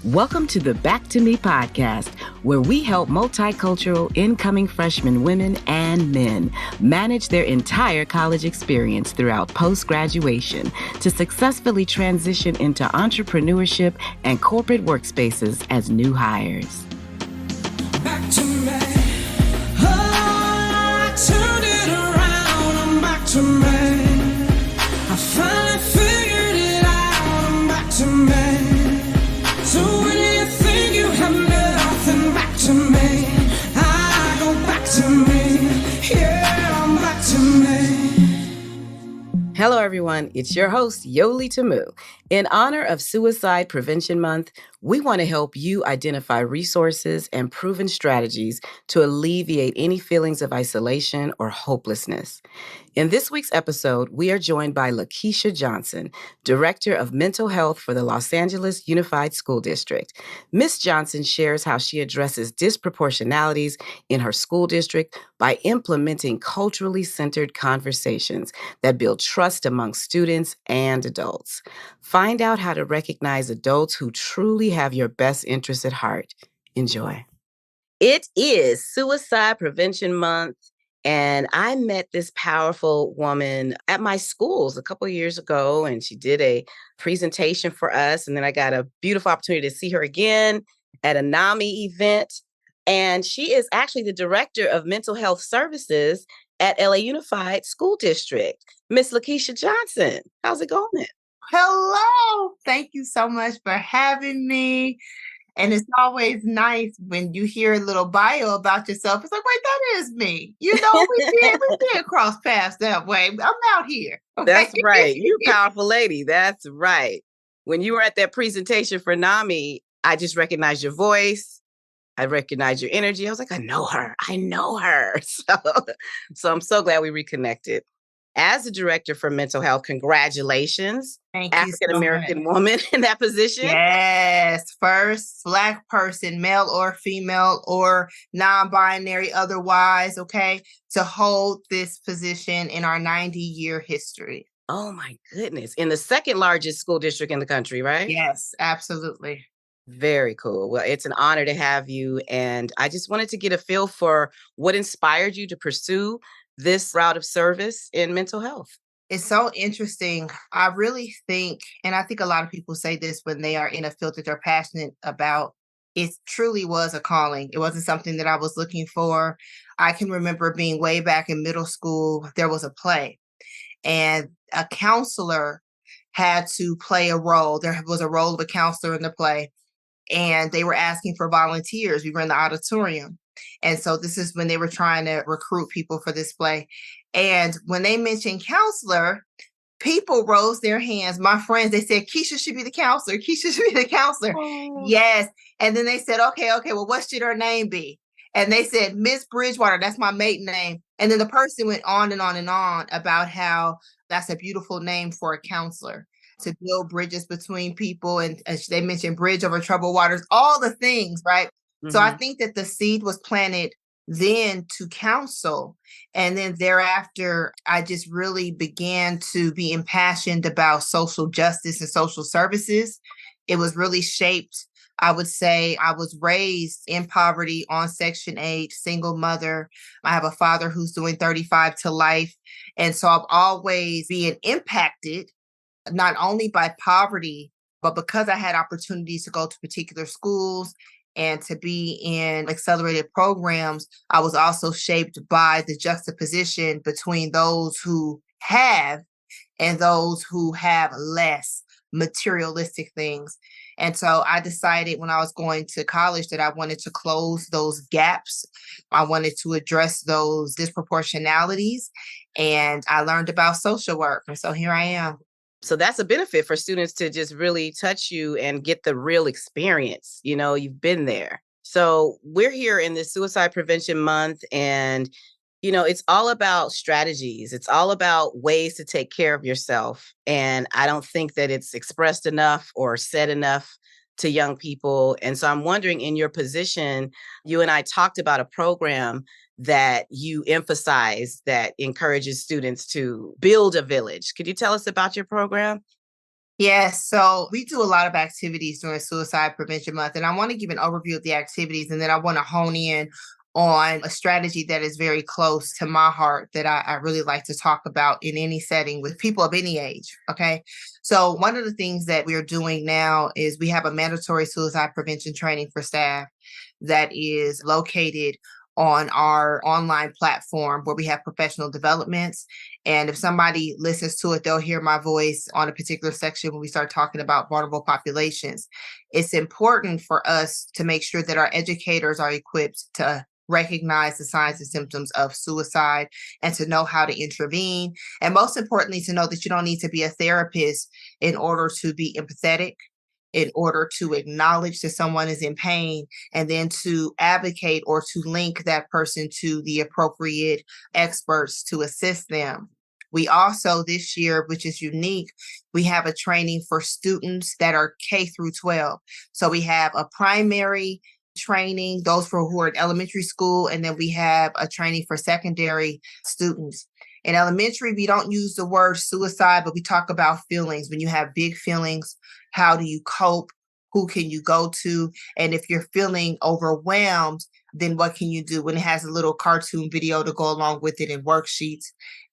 Welcome to the Back to Me podcast, where we help multicultural incoming freshman women and men manage their entire college experience throughout post-graduation to successfully transition into entrepreneurship and corporate workspaces as new hires. Back to me. Oh, I turned it around. I'm back to me. I finally figured it out. I'm back to me. So when you think you have nothing, back to me. I go back to me. Yeah, I'm back to me. Hello, everyone. It's your host, Yoli Tamu. In honor of Suicide Prevention Month, we want to help you identify resources and proven strategies to alleviate any feelings of isolation or hopelessness. In this week's episode, we are joined by LaKisha Johnson, Director of Mental Health for the Los Angeles Unified School District. Ms. Johnson shares how she addresses disproportionalities in her school district by implementing culturally centered conversations that build trust among students and adults. Find out how to recognize adults who truly have your best interests at heart. Enjoy. It is Suicide Prevention Month. And I met this powerful woman at my schools a couple of years ago, and she did a presentation for us. And then I got a beautiful opportunity to see her again at a NAMI event. And she is actually the Director of Mental Health Services at LA Unified School District. Miss LaKisha Johnson, how's it going? Hello. Thank you so much for having me. And it's always nice when you hear a little bio about yourself. It's like, wait, that is me. You know, we did cross paths that way. I'm out here. Okay? That's right. You're a powerful lady. That's right. When you were at that presentation for NAMI, I just recognized your voice. I recognized your energy. I was like, I know her. So I'm so glad we reconnected. As a director for mental health, congratulations. Thank you. African-American woman in that position. Yes. First Black person, male or female or non-binary otherwise, okay, to hold this position in our 90-year history. Oh my goodness. In the second largest school district in the country, right? Yes, absolutely. Very cool. Well, it's an honor to have you. And I just wanted to get a feel for what inspired you to pursue this route of service in mental health. It's so interesting. I really think, and I think a lot of people say this when they are in a field that they're passionate about, it truly was a calling. It wasn't something that I was looking for. I can remember being way back in middle school, there was a play and a counselor had to play a role. There was a role of a counselor in the play and they were asking for volunteers. We were in the auditorium. And so this is when they were trying to recruit people for this play. And when they mentioned counselor, people rose their hands. My friends, they said, Keisha should be the counselor. Keisha should be the counselor. Oh. Yes. And then they said, okay, well, what should her name be? And they said, Miss Bridgewater, that's my maiden name. And then the person went on and on and on about how that's a beautiful name for a counselor, to build bridges between people. And as they mentioned, bridge over troubled waters, all the things, right? Mm-hmm. So I think that the seed was planted then to counsel. And then thereafter, I just really began to be impassioned about social justice and social services. It was really shaped. I would say I was raised in poverty on Section 8, single mother. I have a father who's doing 35 to life. And so I've always been impacted not only by poverty, but because I had opportunities to go to particular schools and to be in accelerated programs, I was also shaped by the juxtaposition between those who have and those who have less materialistic things. And so I decided when I was going to college that I wanted to close those gaps. I wanted to address those disproportionalities. And I learned about social work. And so here I am. So that's a benefit for students to just really touch you and get the real experience. You know, you've been there. So we're here in this Suicide Prevention Month, and, you know, it's all about strategies. It's all about ways to take care of yourself. And I don't think that it's expressed enough or said enough to young people. And so I'm wondering, in your position, you and I talked about a program that you emphasize that encourages students to build a village. Could you tell us about your program? Yes, so we do a lot of activities during Suicide Prevention Month, and I want to give an overview of the activities, and then I want to hone in on a strategy that is very close to my heart that I really like to talk about in any setting with people of any age. Okay. So, one of the things that we're doing now is we have a mandatory suicide prevention training for staff that is located on our online platform where we have professional developments. And if somebody listens to it, they'll hear my voice on a particular section when we start talking about vulnerable populations. It's important for us to make sure that our educators are equipped to recognize the signs and symptoms of suicide and to know how to intervene. And most importantly, to know that you don't need to be a therapist in order to be empathetic, in order to acknowledge that someone is in pain, and then to advocate or to link that person to the appropriate experts to assist them. We also, this year, which is unique, we have a training for students that are K through 12. So we have a primary training, those for who are in elementary school, and then we have a training for secondary students. In elementary, we don't use the word suicide, but we talk about feelings. When you have big feelings, how do you cope? Who can you go to? And if you're feeling overwhelmed, then what can you do? When it has a little cartoon video to go along with it and worksheets,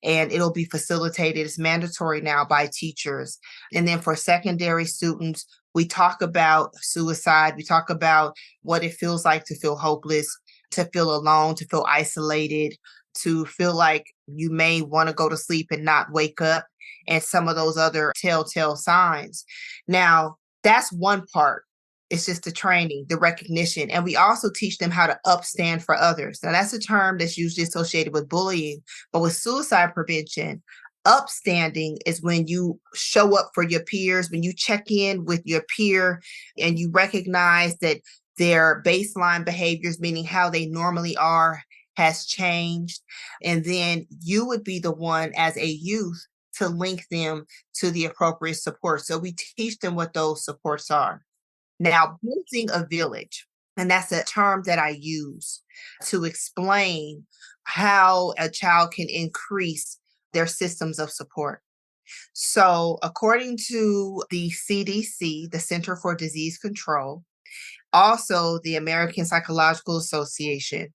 and it'll be facilitated. It's mandatory now by teachers. And then for secondary students, we talk about suicide. We talk about what it feels like to feel hopeless, to feel alone, to feel isolated, to feel like you may want to go to sleep and not wake up, and some of those other telltale signs. Now, that's one part. It's just the training, the recognition. And we also teach them how to upstand for others. Now, that's a term that's usually associated with bullying, but with suicide prevention, upstanding is when you show up for your peers, when you check in with your peer and you recognize that their baseline behaviors, meaning how they normally are, has changed. And then you would be the one as a youth to link them to the appropriate support. So we teach them what those supports are. Now, building a village, and that's a term that I use to explain how a child can increase their systems of support. So, according to the CDC, the Center for Disease Control, also the American Psychological Association,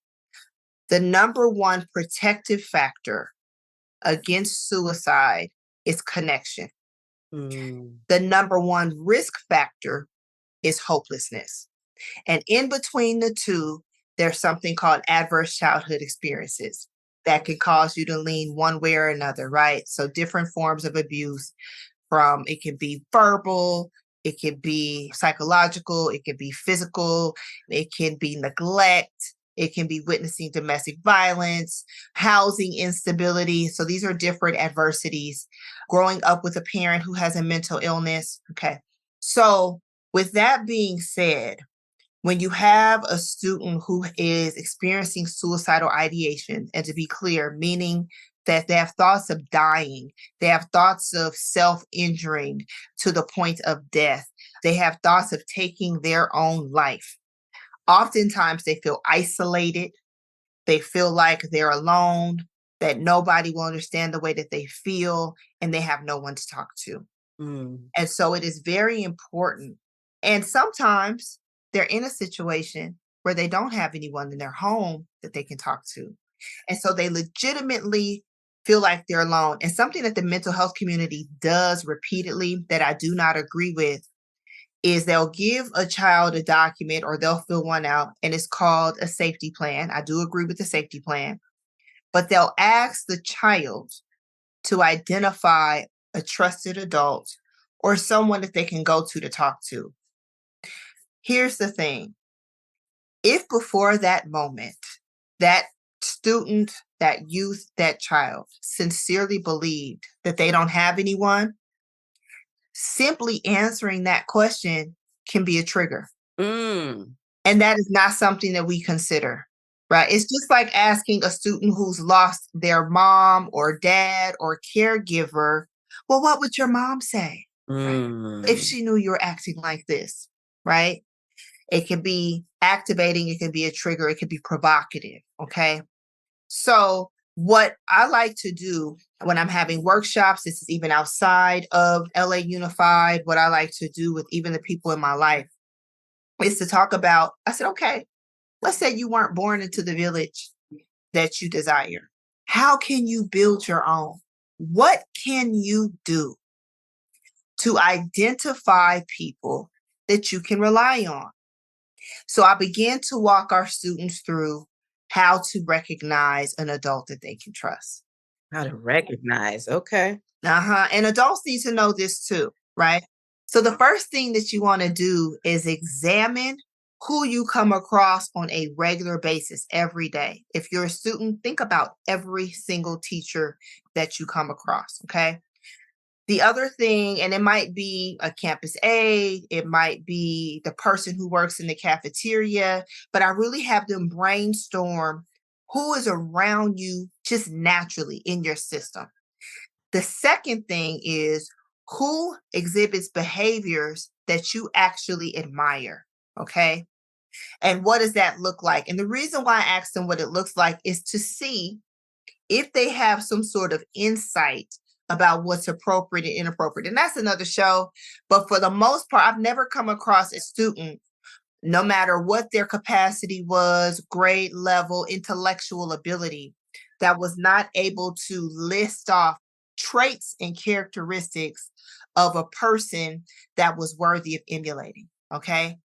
the number one protective factor against suicide is connection. Mm. The number one risk factor is hopelessness. And in between the two, there's something called adverse childhood experiences that can cause you to lean one way or another, right? So different forms of abuse, from it can be verbal, it can be psychological, it can be physical, it can be neglect, it can be witnessing domestic violence, housing instability. So these are different adversities. Growing up with a parent who has a mental illness. Okay. So with that being said, when you have a student who is experiencing suicidal ideation, and to be clear, meaning that they have thoughts of dying, they have thoughts of self-injuring to the point of death, they have thoughts of taking their own life. Oftentimes they feel isolated, they feel like they're alone, that nobody will understand the way that they feel, and they have no one to talk to. Mm. And so it is very important. And sometimes they're in a situation where they don't have anyone in their home that they can talk to. And so they legitimately feel like they're alone. And something that the mental health community does repeatedly that I do not agree with is they'll give a child a document or they'll fill one out, and it's called a safety plan. I do agree with the safety plan, but they'll ask the child to identify a trusted adult or someone that they can go to talk to. Here's the thing. If before that moment, that student, that youth, that child sincerely believed that they don't have anyone, simply answering that question can be a trigger. Mm. And that is not something that we consider, right? It's just like asking a student who's lost their mom or dad or caregiver, well, what would your mom say, right? If Mm. she knew you were acting like this, right? It can be activating, it can be a trigger, it can be provocative, okay? So what I like to do When I'm having workshops, this is even outside of LA Unified, what I like to do with even the people in my life is to talk about, I said, okay, let's say you weren't born into the village that you desire. How can you build your own? What can you do to identify people that you can rely on? So I began to walk our students through how to recognize an adult that they can trust. How to recognize. Okay. And adults need to know this too, right? So the first thing that you want to do is examine who you come across on a regular basis every day. If you're a student, think about every single teacher that you come across, okay? The other thing, and it might be a campus aide, it might be the person who works in the cafeteria, but I really have them brainstorm who is around you just naturally in your system. The second thing is who exhibits behaviors that you actually admire, okay? And what does that look like? And the reason why I asked them what it looks like is to see if they have some sort of insight about what's appropriate and inappropriate. And that's another show. But for the most part, I've never come across a student, no matter what their capacity was, grade level, intellectual ability, that was not able to list off traits and characteristics of a person that was worthy of emulating. Okay.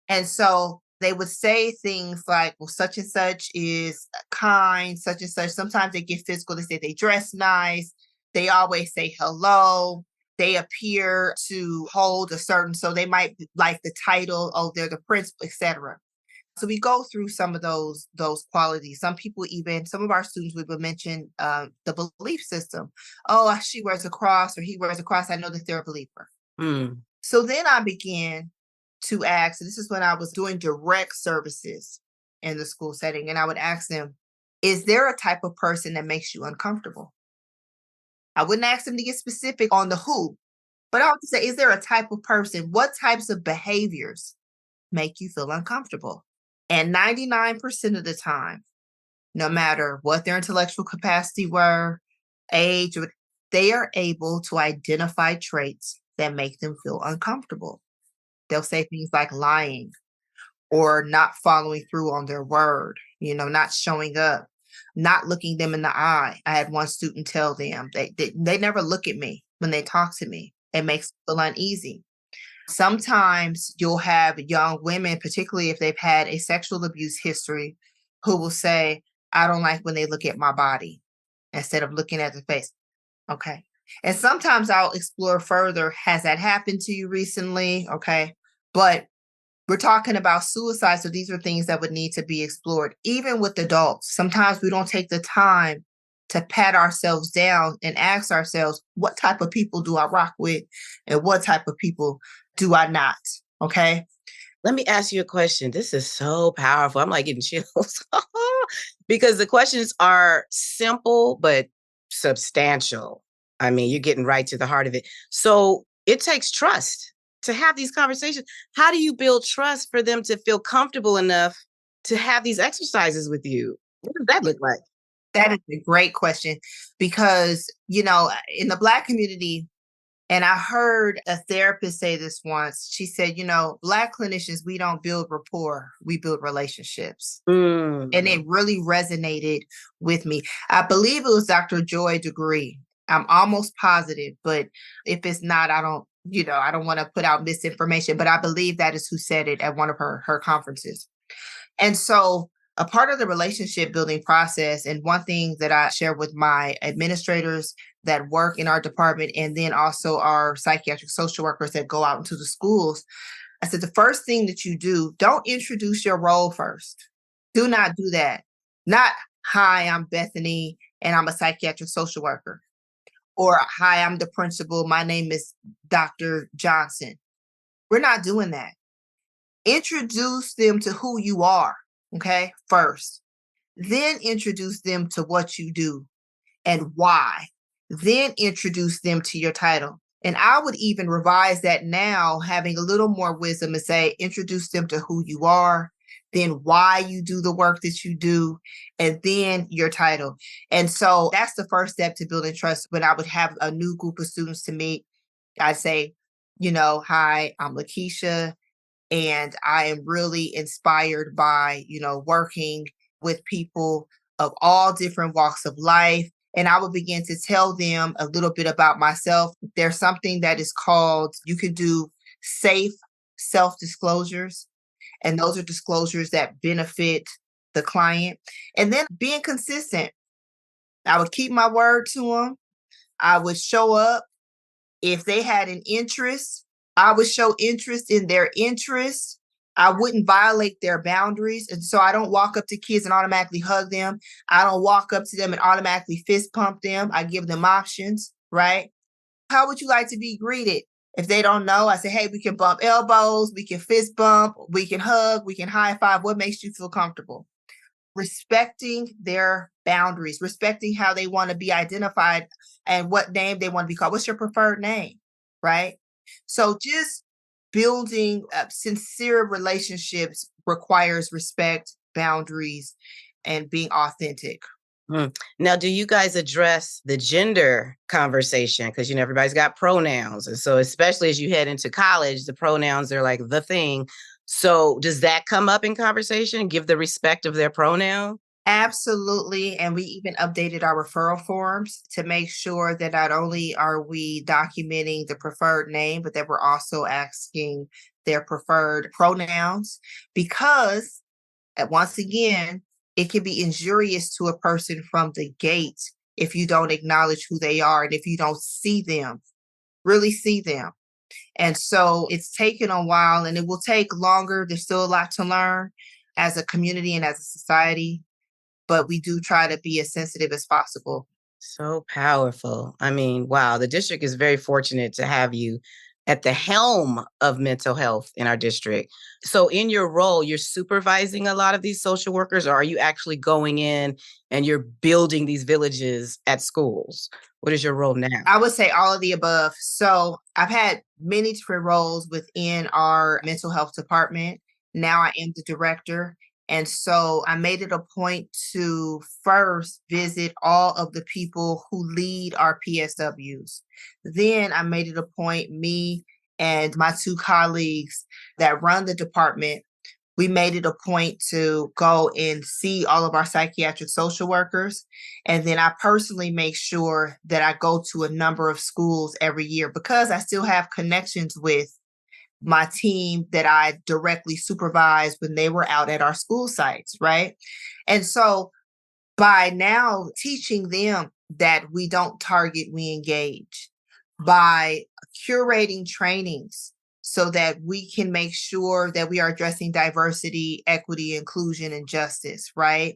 And so they would say things like, well, such and such is kind, such and such. Sometimes they get physical. They say they dress nice. They always say hello. They appear to hold a certain, so they might like the title, oh, they're the principal, etc. So we go through some of those qualities. Some people, even some of our students, we would mention the belief system. Oh, she wears a cross or he wears a cross. I know that they're a believer. Mm. So then I began to ask, this is when I was doing direct services in the school setting, and I would ask them, is there a type of person that makes you uncomfortable? I wouldn't ask them to get specific on the who, but I would say, is there a type of person? What types of behaviors make you feel uncomfortable? And 99% of the time, no matter what their intellectual capacity were, age, they are able to identify traits that make them feel uncomfortable. They'll say things like lying or not following through on their word, not showing up, not looking them in the eye. I had one student tell them they never look at me when they talk to me. It makes them feel uneasy. Sometimes you'll have young women, particularly if they've had a sexual abuse history, who will say, I don't like when they look at my body instead of looking at the face. Okay. And sometimes I'll explore further. Has that happened to you recently? Okay. But we're talking about suicide. So these are things that would need to be explored. Even with adults, sometimes we don't take the time to pat ourselves down and ask ourselves, what type of people do I rock with and what type of people do I not? Okay. Let me ask you a question. This is so powerful. I'm like getting chills because the questions are simple but substantial. I mean, you're getting right to the heart of it. So it takes trust to have these conversations. How do you build trust for them to feel comfortable enough to have these exercises with you? What does that look like? That is a great question because, in the Black community, and I heard a therapist say this once. She said, Black clinicians, we don't build rapport, we build relationships. And it really resonated with me. I believe it was Dr. Joy Degree. I'm almost positive, but if it's not, I don't want to put out misinformation, but I believe that is who said it at one of her conferences. And so a part of the relationship building process, and one thing that I share with my administrators that work in our department, and then also our psychiatric social workers that go out into the schools, I said, the first thing that you do, don't introduce your role first. Do not do that. Not, hi, I'm Bethany, and I'm a psychiatric social worker. Or, hi, I'm the principal. My name is Dr. Johnson. We're not doing that. Introduce them to who you are, okay, first. Then introduce them to what you do and why. Then introduce them to your title. And I would even revise that now, having a little more wisdom and say, introduce them to who you are, then why you do the work that you do, and then your title. And so that's the first step to building trust. When I would have a new group of students to meet, I'd say, hi, I'm LaKisha, and I am really inspired by, working with people of all different walks of life. And I would begin to tell them a little bit about myself. There's something that is called, you can do safe self disclosures. And those are disclosures that benefit the client. And then being consistent. I would keep my word to them. I would show up. If they had an interest, I would show interest in their interest. I wouldn't violate their boundaries. And so I don't walk up to kids and automatically hug them. I don't walk up to them and automatically fist pump them. I give them options, right? How would you like to be greeted? If they don't know, I say, hey, we can bump elbows, we can fist bump, we can hug, we can high five. What makes you feel comfortable? Respecting their boundaries, respecting how they want to be identified and what name they want to be called. What's your preferred name? Right. So just building sincere relationships requires respect, boundaries, and being authentic. Now, do you guys address the gender conversation? Because, everybody's got pronouns. And so, especially as you head into college, the pronouns are like the thing. So, does that come up in conversation? Give the respect of their pronoun? Absolutely. And we even updated our referral forms to make sure that not only are we documenting the preferred name, but that we're also asking their preferred pronouns because, once again, it can be injurious to a person from the gate if you don't acknowledge who they are and if you don't see them, really see them. And so it's taken a while and it will take longer. There's still a lot to learn as a community and as a society, but we do try to be as sensitive as possible. So powerful. I mean, wow, the district is very fortunate to have you at the helm of mental health in our district. So, in your role, you're supervising a lot of these social workers, or are you actually going in and you're building these villages at schools? What is your role now? I would say all of the above. So I've had many different roles within our mental health department. Now I am the director. And so I made it a point to first visit all of the people who lead our PSWs. Then I made it a point, me and my two colleagues that run the department, we made it a point to go and see all of our psychiatric social workers. And then I personally make sure that I go to a number of schools every year because I still have connections with my team that I directly supervised when they were out at our school sites, right? And so by now teaching them that we don't target, we engage, by curating trainings so that we can make sure that we are addressing diversity, equity, inclusion, and justice, right?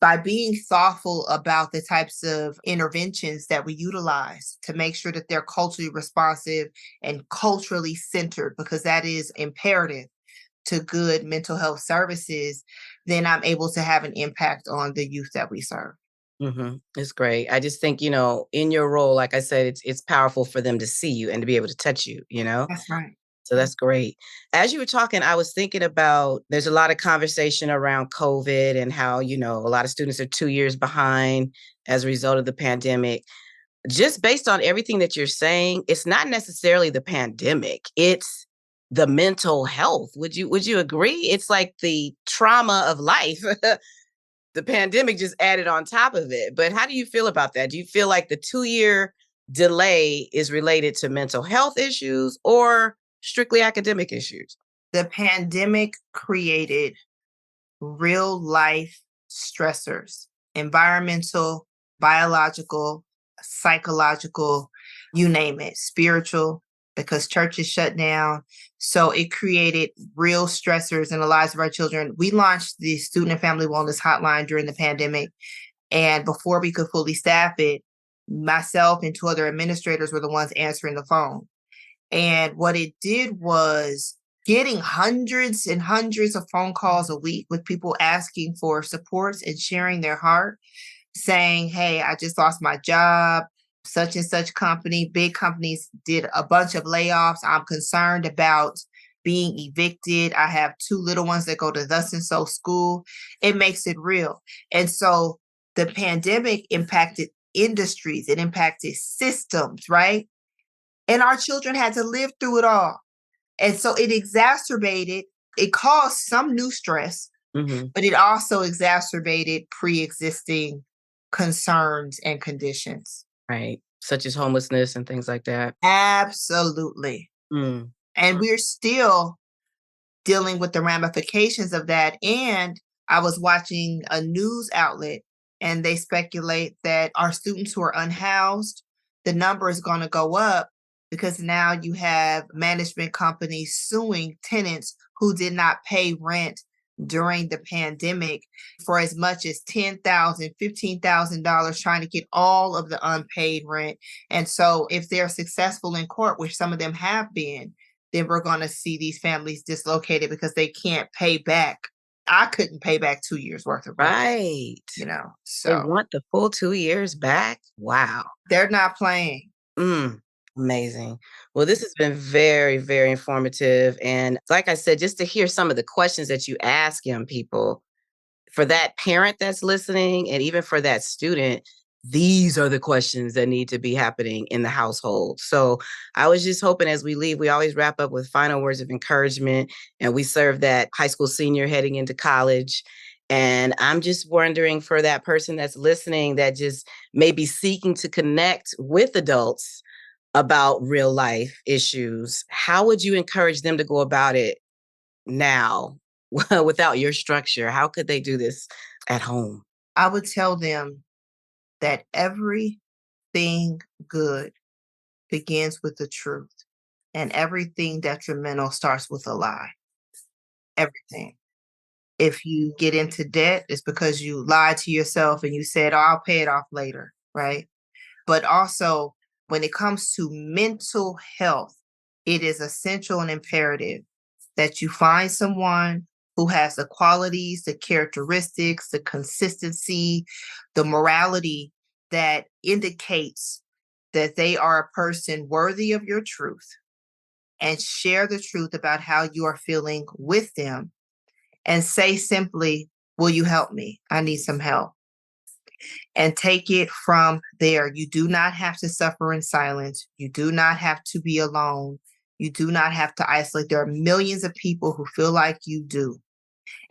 By being thoughtful about the types of interventions that we utilize to make sure that they're culturally responsive and culturally centered, because that is imperative to good mental health services, then I'm able to have an impact on the youth that we serve. It's great. I just think, in your role, like I said, it's powerful for them to see you and to be able to touch you. That's right. So that's great. As you were talking, I was thinking about there's a lot of conversation around COVID and how, a lot of students are 2 years behind as a result of the pandemic. Just based on everything that you're saying, it's not necessarily the pandemic. It's the mental health. Would you agree? It's like the trauma of life. The pandemic just added on top of it. But how do you feel about that? Do you feel like the 2-year delay is related to mental health issues or strictly academic issues? The pandemic created real life stressors, environmental, biological, psychological, you name it, spiritual, because churches shut down. So it created real stressors in the lives of our children. We launched the Student and Family Wellness Hotline during the pandemic. And before we could fully staff it, myself and two other administrators were the ones answering the phone. And what it did was getting hundreds and hundreds of phone calls a week with people asking for supports and sharing their heart, saying, hey, I just lost my job, such and such company, big companies did a bunch of layoffs. I'm concerned about being evicted. I have two little ones that go to thus and so school. It makes it real. And so the pandemic impacted industries, it impacted systems, right? And our children had to live through it all. And so it caused some new stress, Mhm. but it also exacerbated pre-existing concerns and conditions. Right. Such as homelessness and things like that. Absolutely. Mm. And we're still dealing with the ramifications of that. And I was watching a news outlet and they speculate that our students who are unhoused, the number is going to go up because now you have management companies suing tenants who did not pay rent during the pandemic for as much as $10,000, $15,000, trying to get all of the unpaid rent. And so if they're successful in court, which some of them have been, then we're going to see these families dislocated because they can't pay back. I couldn't pay back 2 years worth of rent, Right. They so want the full 2 years back? Wow. they're not playing. Mm, amazing. Well, this has been very, very informative. And like I said, just to hear some of the questions that you ask young people, for that parent that's listening, and even for that student, these are the questions that need to be happening in the household. So I was just hoping as we leave, we always wrap up with final words of encouragement, and we serve that high school senior heading into college. And I'm just wondering for that person that's listening that just may be seeking to connect with adults about real life issues, how would you encourage them to go about it now without your structure? How could they do this at home? I would tell them that everything good begins with the truth, and everything detrimental starts with a lie. Everything. If you get into debt, it's because you lied to yourself and you said, "Oh, I'll pay it off later," right? But also, when it comes to mental health, it is essential and imperative that you find someone who has the qualities, the characteristics, the consistency, the morality that indicates that they are a person worthy of your truth, and share the truth about how you are feeling with them, and say simply, "Will you help me? I need some help." And take it from there. You do not have to suffer in silence. You do not have to be alone. You do not have to isolate. There are millions of people who feel like you do.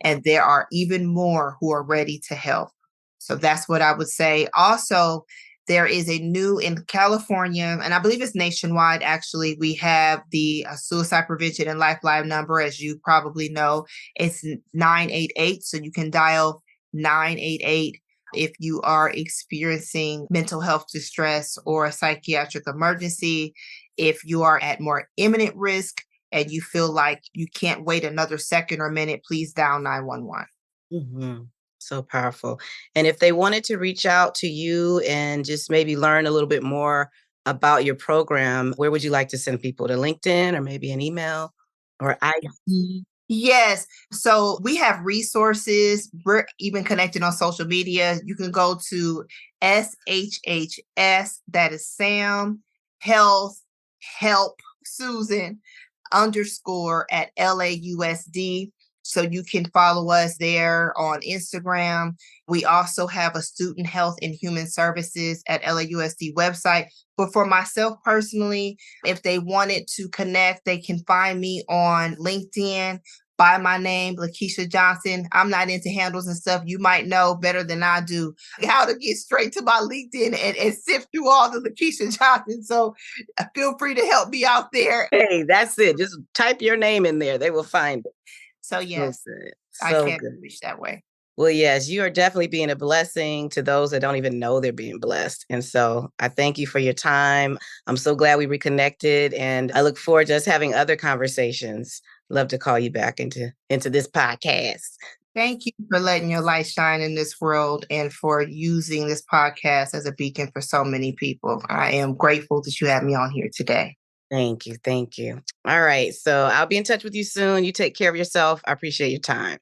And there are even more who are ready to help. So that's what I would say. Also, there is a new in California, and I believe it's nationwide actually. We have the suicide prevention and lifeline number, as you probably know. It's 988. So you can dial 988 if you are experiencing mental health distress or a psychiatric emergency. If you are at more imminent risk and you feel like you can't wait another second or minute, please dial 911. Mhm. So powerful. And if they wanted to reach out to you and just maybe learn a little bit more about your program, where would you like to send people? To LinkedIn or maybe an email or IG? Yes. So we have resources. We're even connected on social media. You can go to SHHS, that is Sam, Health, Help, Susan, underscore at LAUSD. So you can follow us there on Instagram. We also have a student health and human services at LAUSD website. But for myself personally, if they wanted to connect, they can find me on LinkedIn by my name, LaKisha Johnson. I'm not into handles and stuff. You might know better than I do how to get straight to my LinkedIn and sift through all the LaKisha Johnson. So feel free to help me out there. Hey, that's it. Just type your name in there. They will find it. So So yes, good. I So can good. reach that way. Well, yes, you are definitely being a blessing to those that don't even know they're being blessed. And so I thank you for your time. I'm so glad we reconnected, and I look forward to us having other conversations. Love to call you back into this podcast. Thank you for letting your light shine in this world and for using this podcast as a beacon for so many people. I am grateful that you had me on here today. Thank you. Thank you. All right. So I'll be in touch with you soon. You take care of yourself. I appreciate your time.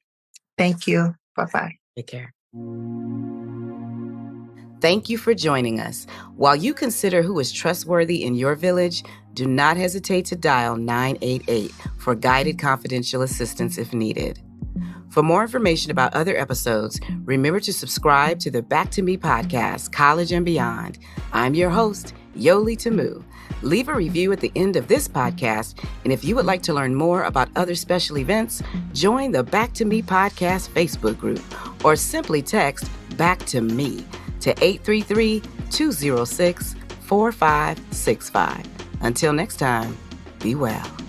Thank you. Bye-bye. Take care. Thank you for joining us. While you consider who is trustworthy in your village, do not hesitate to dial 988 for guided confidential assistance if needed. For more information about other episodes, remember to subscribe to the Back to Me podcast, College and Beyond. I'm your host, Yoli Tamu. Leave a review at the end of this podcast, and if you would like to learn more about other special events, join the Back to Me podcast Facebook group, or simply text Back to Me to 833-206-4565. Until next time, be well.